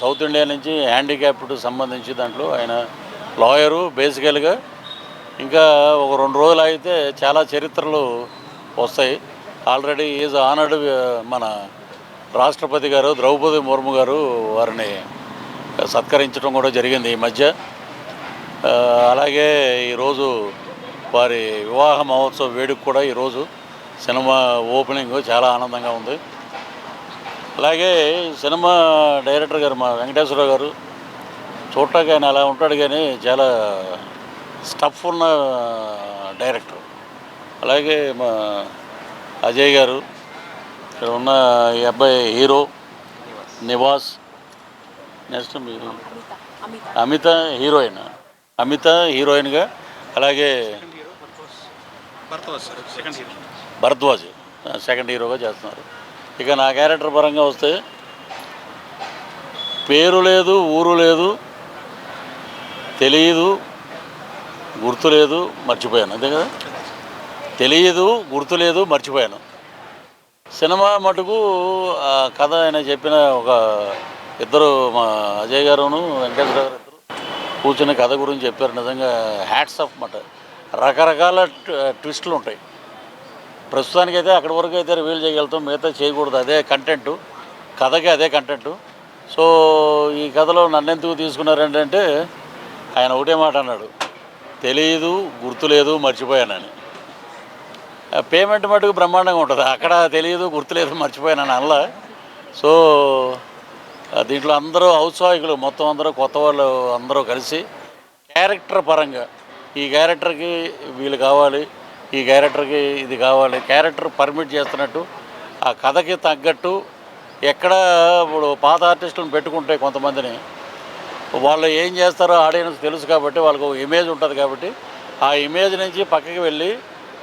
South India నుంచి handicapped సంబంధించి దాంట్లో ఆయన లాయరు బేసికల్గా. ఇంకా ఒక 2 రోజులు అయితే చాలా చరిత్రలు వస్తాయి. Already is honoured. మన రాష్ట్రపతి గారు ద్రౌపది ముర్ము గారు వారిని సత్కరించడం కూడా జరిగింది ఈ మధ్య. అలాగే ఈరోజు వారి వివాహ మహోత్సవ వేడుక కూడా ఈరోజు సినిమా ఓపెనింగ్ చాలా ఆనందంగా ఉంది. అలాగే సినిమా డైరెక్టర్ గారు మా వెంకటేశ్వరరావు గారు చూడటానికి ఆయన అలా ఉంటాడు, కానీ చాలా స్టఫ్ ఉన్న డైరెక్టర్. అలాగే మా అజయ్ గారు, ఇక్కడ ఉన్న ఈ అబ్బాయి హీరో నివాస్, నెక్స్ట్ అమిత హీరోయిన్గా, అలాగే భరద్వాజ్ సెకండ్ హీరోగా చేస్తున్నారు. ఇక నా క్యారెక్టర్ పరంగా వస్తే పేరు లేదు, ఊరు లేదు, తెలియదు, గుర్తు లేదు, మర్చిపోయాను. అంతే కదా, తెలియదు, గుర్తు లేదు, మర్చిపోయాను. సినిమా మటుకు కథ ఆయన చెప్పిన ఒక ఇద్దరు, మా అజయ్ గారును వెంకటేశ్వర గారు ఇద్దరు కూర్చుని కథ గురించి చెప్పారు. నిజంగా హ్యాట్స్ ఆఫ్ మాట. రకరకాల ట్విస్టులు ఉంటాయి. ప్రస్తుతానికైతే అక్కడి వరకు అయితే రివీల్ చేయగలుగుతాం, మిగతా చేయకూడదు. అదే కంటెంటు, కథకి అదే కంటెంటు. సో ఈ కథలో నన్నెందుకు తీసుకున్నారంటే ఆయన ఒకటే మాట అన్నాడు, తెలియదు, గుర్తులేదు, మర్చిపోయానని. పేమెంట్ మటుకు బ్రహ్మాండంగా ఉంటుంది. అక్కడ తెలియదు, గుర్తులేదు, మర్చిపోయానని అనలా. సో దీంట్లో అందరూ ఔత్సాహికులు, మొత్తం అందరూ కొత్త వాళ్ళు అందరూ కలిసి క్యారెక్టర్ పరంగా ఈ క్యారెక్టర్కి వీళ్ళు కావాలి, ఈ క్యారెక్టర్కి ఇది కావాలి, క్యారెక్టర్ పర్మిట్ చేస్తున్నట్టు ఆ కథకి తగ్గట్టు. ఎక్కడ ఇప్పుడు పాత ఆర్టిస్టులను పెట్టుకుంటే కొంతమందిని వాళ్ళు ఏం చేస్తారో ఆడియన్స్ తెలుసు కాబట్టి వాళ్ళకు ఇమేజ్ ఉంటుంది కాబట్టి ఆ ఇమేజ్ నుంచి పక్కకి వెళ్ళి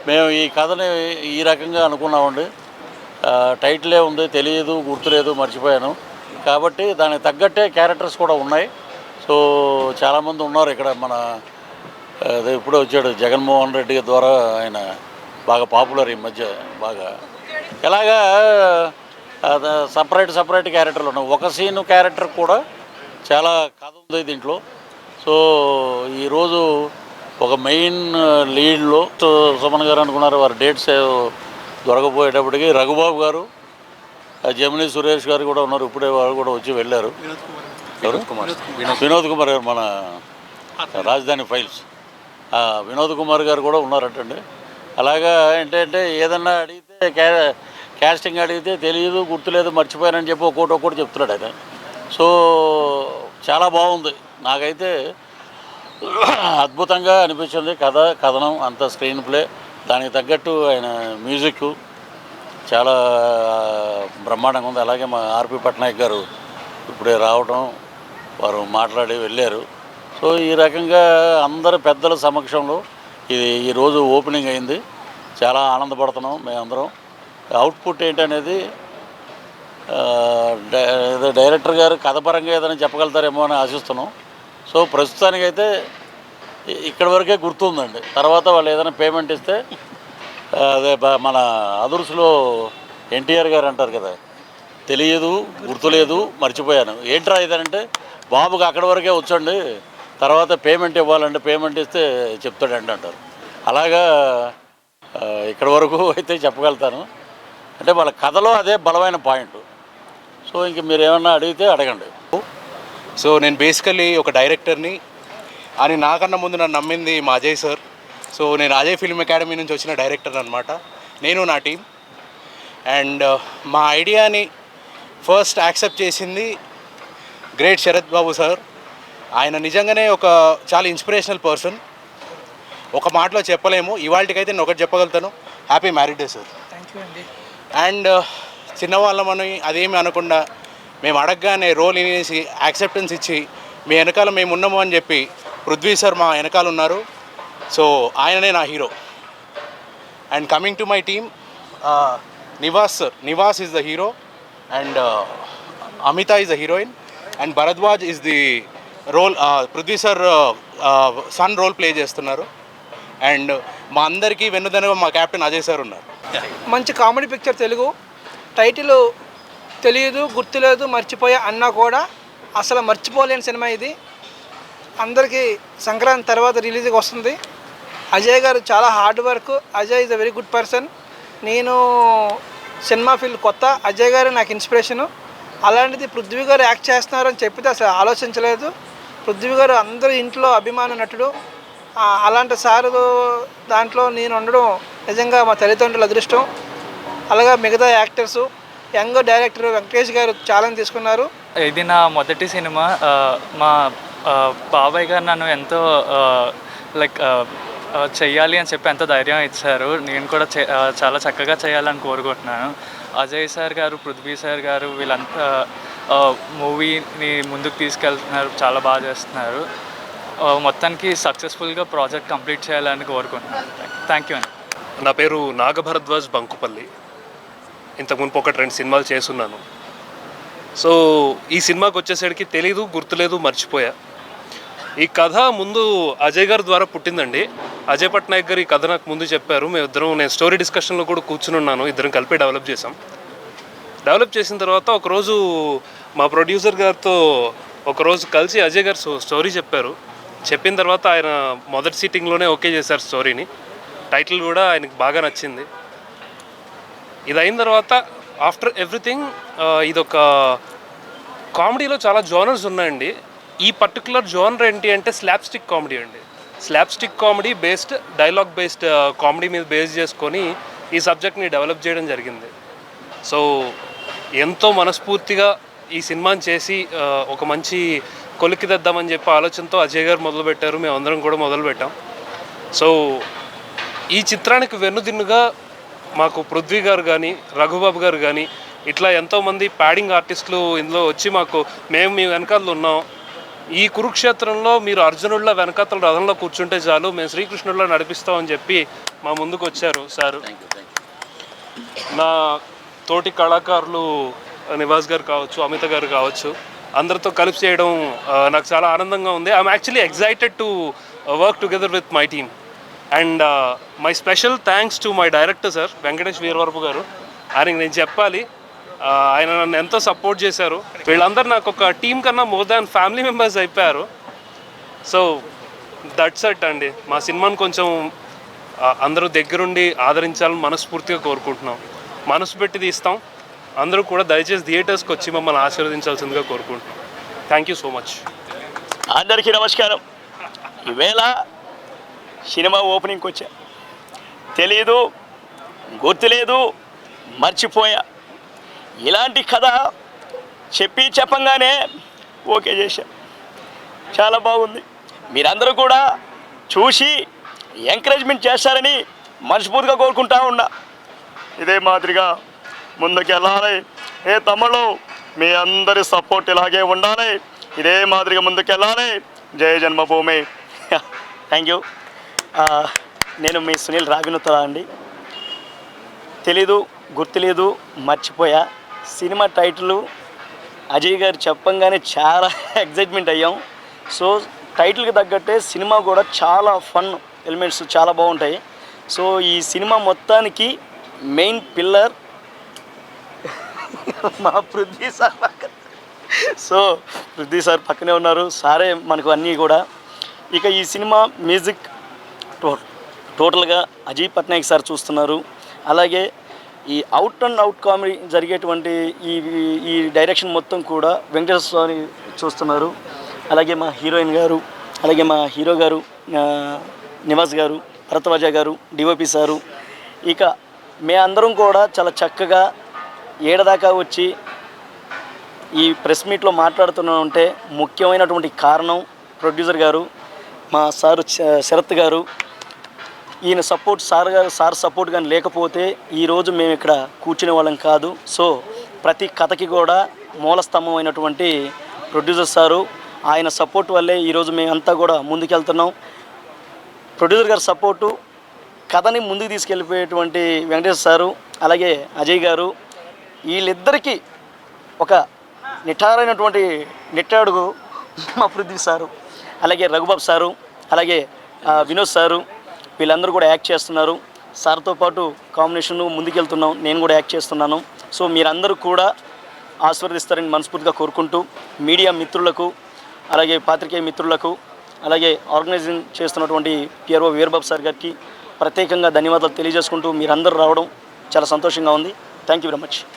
మేము ఈ కథని ఈ రకంగా అనుకున్నామండి, టైటిలే ఉంది, తెలియదు, గుర్తులేదు, మర్చిపోయాను కాబట్టి దానికి తగ్గట్టే క్యారెక్టర్స్ కూడా ఉన్నాయి. సో చాలామంది ఉన్నారు ఇక్కడ. మన ఇప్పుడే వచ్చాడు జగన్మోహన్ రెడ్డి ద్వారా, ఆయన బాగా పాపులర్ ఈ మధ్య బాగా. ఇలాగా సపరేట్ క్యారెక్టర్లు ఉన్నాయి. ఒక సీను క్యారెక్టర్ కూడా చాలా కథ ఉంది దీంట్లో. సో ఈరోజు ఒక మెయిన్ లీడ్లో సుమన్ గారు అనుకున్నారు, వారి డేట్స్ దొరకపోయేటప్పటికి రఘుబాబు గారు, జమినీ సురేష్ గారు కూడా ఉన్నారు. ఇప్పుడే వారు కూడా వచ్చి వెళ్ళారు. వినోద్ కుమార్ గారు, మన రాజధాని ఫైల్స్ వినోద్ కుమార్ గారు కూడా ఉన్నారటండి. అలాగా ఏంటంటే ఏదన్నా అడిగితే క్యాస్టింగ్ అడిగితే తెలియదు, గుర్తులేదు, మర్చిపోయానని చెప్పి ఒక్కొక్కటి చెప్తున్నాడు ఆయన. సో చాలా బాగుంది. నాకైతే అద్భుతంగా అనిపించింది. కథనం అంత స్క్రీన్ ప్లే, దానికి తగ్గట్టు ఆయన మ్యూజిక్ చాలా బ్రహ్మాండంగా ఉంది. అలాగే మా ఆర్పి పట్నాయక్ గారు ఇప్పుడే రావడం, వారు మాట్లాడి వెళ్ళారు. సో ఈ రకంగా అందరు పెద్దల సమక్షంలో ఇది ఈరోజు ఓపెనింగ్ అయింది. చాలా ఆనందపడుతున్నాం మేమందరం. అవుట్పుట్ ఏంటనేది డైరెక్టర్ గారు కథపరంగా ఏదైనా చెప్పగలుగుతారేమో అని ఆశిస్తున్నాం. సో ప్రస్తుతానికైతే ఇక్కడి వరకే గుర్తుందండి. తర్వాత వాళ్ళు ఏదైనా పేమెంట్ ఇస్తే అదే మన అదుర్స్లో ఎన్టీఆర్ గారు అంటారు కదా, తెలియదు, గుర్తులేదు, మర్చిపోయాను. ఏంట్రా ఇదంటే, బాబుకి అక్కడి వరకే వచ్చండి, తర్వాత పేమెంట్ ఇవ్వాలంటే పేమెంట్ ఇస్తే చెప్తాడండి అంటారు. అలాగా ఇక్కడి వరకు అయితే చెప్పగలుగుతాను. అంటే వాళ్ళ కథలో అదే బలమైన పాయింట్. సో ఇంక మీరు ఏమన్నా అడిగితే అడగండి. సో నేను బేసికలీ ఒక డైరెక్టర్ని అని నాకన్నా ముందు నన్ను నమ్మింది మా అజయ్ సార్. సో నేను అజయ్ ఫిల్మ్ అకాడమీ నుంచి వచ్చిన డైరెక్టర్ అనమాట, నేను నా టీం. అండ్ మా ఐడియాని ఫస్ట్ యాక్సెప్ట్ చేసింది గ్రేట్ శరత్ బాబు సార్. ఆయన నిజంగానే ఒక చాలా ఇన్స్పిరేషనల్ పర్సన్. ఒక మాటలో చెప్పలేము. ఇవాళకైతే నేను ఒకటి చెప్పగలుగుతాను, happy married day sir. Thank you అండి. అండ్ చిన్నవాళ్ళమని అదేమి అనకుండా మేము అడగగానే రోల్ ఇనేసి యాక్సెప్టెన్స్ ఇచ్చి మీ వెనకాల మేము ఉన్నాము అని చెప్పి పృథ్వీ సార్ మా వెనకాల ఉన్నారు. సో ఆయననే నా hero. And coming to my team, Nivas sir, Nivas is the hero and Amitha is the heroine and Bharadwaj is the role. Prithvi sir son role play చేస్తున్నారు. అండ్ మా అందరికీ వెన్నుదనగా మా కెప్టెన్ అజయ్ సార్ ఉన్నారు. మంచి కామెడీ పిక్చర్ తెలుగు. టైటిల్ తెలియదు, గుర్తులేదు, మర్చిపోయా అన్నా కూడా అసలు మర్చిపోలేని సినిమా ఇది. అందరికీ సంక్రాంతి తర్వాత రిలీజ్కి వస్తుంది. అజయ్ గారు చాలా hard work. Ajay is a very good person. నేను సినిమా ఫీల్డ్ కొత్త, అజయ్ గారు నాకు ఇన్స్పిరేషను. అలాంటిది పృథ్వీ గారు యాక్ట్ చేస్తున్నారని చెప్పితే అసలు ఆలోచించలేదు. పృథ్వీ గారు అందరి ఇంట్లో అభిమాన నటుడు. అలాంటి సారు దాంట్లో నేను ఉండడం నిజంగా మా తల్లిదండ్రుల అదృష్టం. అలాగే మిగతా యాక్టర్సు, యంగ్ డైరెక్టర్ వెంకటేష్ గారు ఛాలెంజ్ తీసుకున్నారు. ఇది నా మొదటి సినిమా. మా బాబాయ్ గారు నన్ను ఎంతో చెయ్యాలి అని చెప్పి ఎంతో ధైర్యం ఇచ్చారు. నేను కూడా చాలా చక్కగా చేయాలని కోరుకుంటున్నాను. అజయ్ సార్ గారు, పృథ్వీ సార్ గారు వీళ్ళంతా మూవీని ముందుకు తీసుకెళ్తున్నారు, చాలా బాగా చేస్తున్నారు. మొత్తానికి సక్సెస్ఫుల్గా ప్రాజెక్ట్ కంప్లీట్ చేయాలని కోరుకుంటున్నాను. థ్యాంక్ యూ అండి. నా పేరు నాగభరద్వాజ్ బంకుపల్లి. ఇంతకుముందు 1-2 సినిమాలు చేస్తున్నాను. సో ఈ సినిమాకి వచ్చేసరికి తెలీదు, గుర్తులేదు, మర్చిపోయా. ఈ కథ ముందు అజయ్ గారి ద్వారా పుట్టిందండి. అజయ్ పట్నాయక్ గారు ఈ కథ నాకు ముందు చెప్పారు. నేను స్టోరీ డిస్కషన్లో కూడా కూర్చుని ఉన్నాను. ఇద్దరం కలిపి డెవలప్ చేసాం. డెవలప్ చేసిన తర్వాత ఒకరోజు మా ప్రొడ్యూసర్ గారితో ఒకరోజు కలిసి అజయ్ గారు స్టోరీ చెప్పారు. చెప్పిన తర్వాత ఆయన మొదటి సిట్టింగ్లోనే ఓకే చేశారు స్టోరీని. టైటిల్ కూడా ఆయనకు బాగా నచ్చింది. ఇది అయిన తర్వాత ఆఫ్టర్ ఎవ్రీథింగ్ ఇదొక కామెడీలో చాలా జోనర్స్ ఉన్నాయండి. ఈ పర్టికులర్ జోనర్ ఏంటి అంటే స్లాప్స్టిక్ కామెడీ అండి. Slapstick comedy based, dialogue based comedy మీద బేస్ చేసుకొని ఈ సబ్జెక్ట్ని డెవలప్ చేయడం జరిగింది. సో ఎంతో మనస్ఫూర్తిగా ఈ సినిమాని చేసి ఒక మంచి కొలిక్కి తెద్దామని చెప్పి ఆలోచనతో అజయ్ గారు మొదలుపెట్టారు, మేమందరం కూడా మొదలుపెట్టాం. సో ఈ చిత్రానికి వెన్నుదిన్నుగా మాకు పృథ్వీ గారు కానీ, రఘుబాబు గారు కానీ ఇట్లా ఎంతోమంది ప్యాడింగ్ ఆర్టిస్టులు ఇందులో వచ్చి మేము మీ వెనకాల ఉన్నాం. ఈ కురుక్షేత్రంలో మీరు అర్జునుడిలో వెనకాతల రథంలో కూర్చుంటే చాలు, మేము శ్రీకృష్ణుడిలో నడిపిస్తామని చెప్పి మా ముందుకు వచ్చారు సారు. నా తోటి కళాకారులు నివాస్ గారు కావచ్చు, అమిత గారు కావచ్చు, అందరితో కలిసి చేయడం నాకు చాలా ఆనందంగా ఉంది. I'm actually excited to work together with my team. And my special thanks to my director sir Venkatesh Veeravarapu garu. ఆయనకి నేను చెప్పాలి, ఆయన నన్ను ఎంతో సపోర్ట్ చేశారు. వీళ్ళందరూ నాకు ఒక టీం కన్నా మోర్ దాన్ ఫ్యామిలీ మెంబర్స్ అయిపోయారు. సో దట్స్ ఇట్ అండి. మా సినిమాని కొంచెం అందరూ దగ్గరుండి ఆదరించాలని మనస్ఫూర్తిగా కోరుకుంటున్నాం. మనసు పెట్టి తీస్తాం. అందరూ కూడా దయచేసి థియేటర్స్కి వచ్చి మమ్మల్ని ఆశీర్వదించాల్సిందిగా కోరుకుంటున్నాం. Thank you so much. అందరికీ నమస్కారం. ఈవేళ సినిమా ఓపెనింగ్కి వచ్చా. తెలీదు, గుర్తులేదు, మర్చిపోయా. ఇలాంటి కథ చెప్పంగానే ఓకే చేశా. చాలా బాగుంది. మీరందరూ కూడా చూసి ఎంకరేజ్మెంట్ చేస్తారని మనస్ఫూర్తిగా కోరుకుంటా ఉన్నా. ఇదే మాదిరిగా ముందుకెళ్ళాలి. తమ్ముళ్ళు మీ అందరి సపోర్ట్ ఇలాగే ఉండాలి. ఇదే మాదిరిగా ముందుకెళ్ళాలి. జయ జన్మభూమి. Thank you. నేను మీ సునీల్ రావినుతలా అండి. తెలీదు, గుర్తులేదు, మర్చిపోయా. సినిమా టైటిల్ అజయ్ గారు చెప్పంగానే చాలా ఎగ్జైట్మెంట్ అయ్యాం. సో టైటిల్కి తగ్గట్టే సినిమా కూడా చాలా ఫన్ ఎలిమెంట్స్ చాలా బాగుంటాయి. సో ఈ సినిమా మొత్తానికి మెయిన్ పిల్లర్ మా పృథ్వీ సార్ పక్కన. సో పృథ్వీ సార్ పక్కనే ఉన్నారు. సారే మనకు అన్నీ కూడా. ఇక ఈ సినిమా మ్యూజిక్ టోటల్గా అజయ్ పట్నాయక్ సార్ చూస్తున్నారు. అలాగే ఈ అవుట్ అండ్ అవుట్ కామెడీ జరిగేటువంటి ఈ డైరెక్షన్ మొత్తం కూడా వెంకటేశ్వర స్వామి చూస్తున్నారు. అలాగే మా హీరోయిన్ గారు, అలాగే మా హీరో గారు నివాస్ గారు, భరద్వాజ గారు, డిఓపి సారు. ఇక మేమందరం కూడా చాలా చక్కగా ఏడదాకా వచ్చి ఈ ప్రెస్ మీట్లో మాట్లాడుతున్నామంటే ముఖ్యమైనటువంటి కారణం ప్రొడ్యూసర్ గారు, మా సారు శరత్ గారు. ఈయన సపోర్ట్ సార్ సపోర్ట్ కానీ లేకపోతే ఈరోజు మేము ఇక్కడ కూర్చునే వాళ్ళం కాదు. సో ప్రతి కథకి కూడా మూలస్తంభం అయినటువంటి ప్రొడ్యూసర్ సారు, ఆయన సపోర్ట్ వల్లే ఈరోజు మేమంతా కూడా ముందుకెళ్తున్నాం. ప్రొడ్యూసర్ గారి సపోర్టు, కథని ముందుకు తీసుకెళ్ళిపోయేటువంటి వెంకటేశ్వర సారు, అలాగే అజయ్ గారు, వీళ్ళిద్దరికీ ఒక నిఠారైనటువంటి నిట్టాడుగు మా పృథ్వీ సారు, అలాగే రఘుబాబు సారు, అలాగే వినోద్ సారు, వీళ్ళందరూ కూడా యాక్ట్ చేస్తున్నారు. సార్తో పాటు కాంబినేషన్ ముందుకెళ్తున్నాం. నేను కూడా యాక్ట్ చేస్తున్నాను. సో మీరందరూ కూడా ఆశీర్వదిస్తారని మనస్ఫూర్తిగా కోరుకుంటూ మీడియా మిత్రులకు అలాగే పాత్రికేయ మిత్రులకు అలాగే ఆర్గనైజింగ్ చేస్తున్నటువంటి పిఆర్ఓ వీరబాబు సార్ గారికి ప్రత్యేకంగా ధన్యవాదాలు తెలియజేసుకుంటూ మీరందరూ రావడం చాలా సంతోషంగా ఉంది. Thank you very much.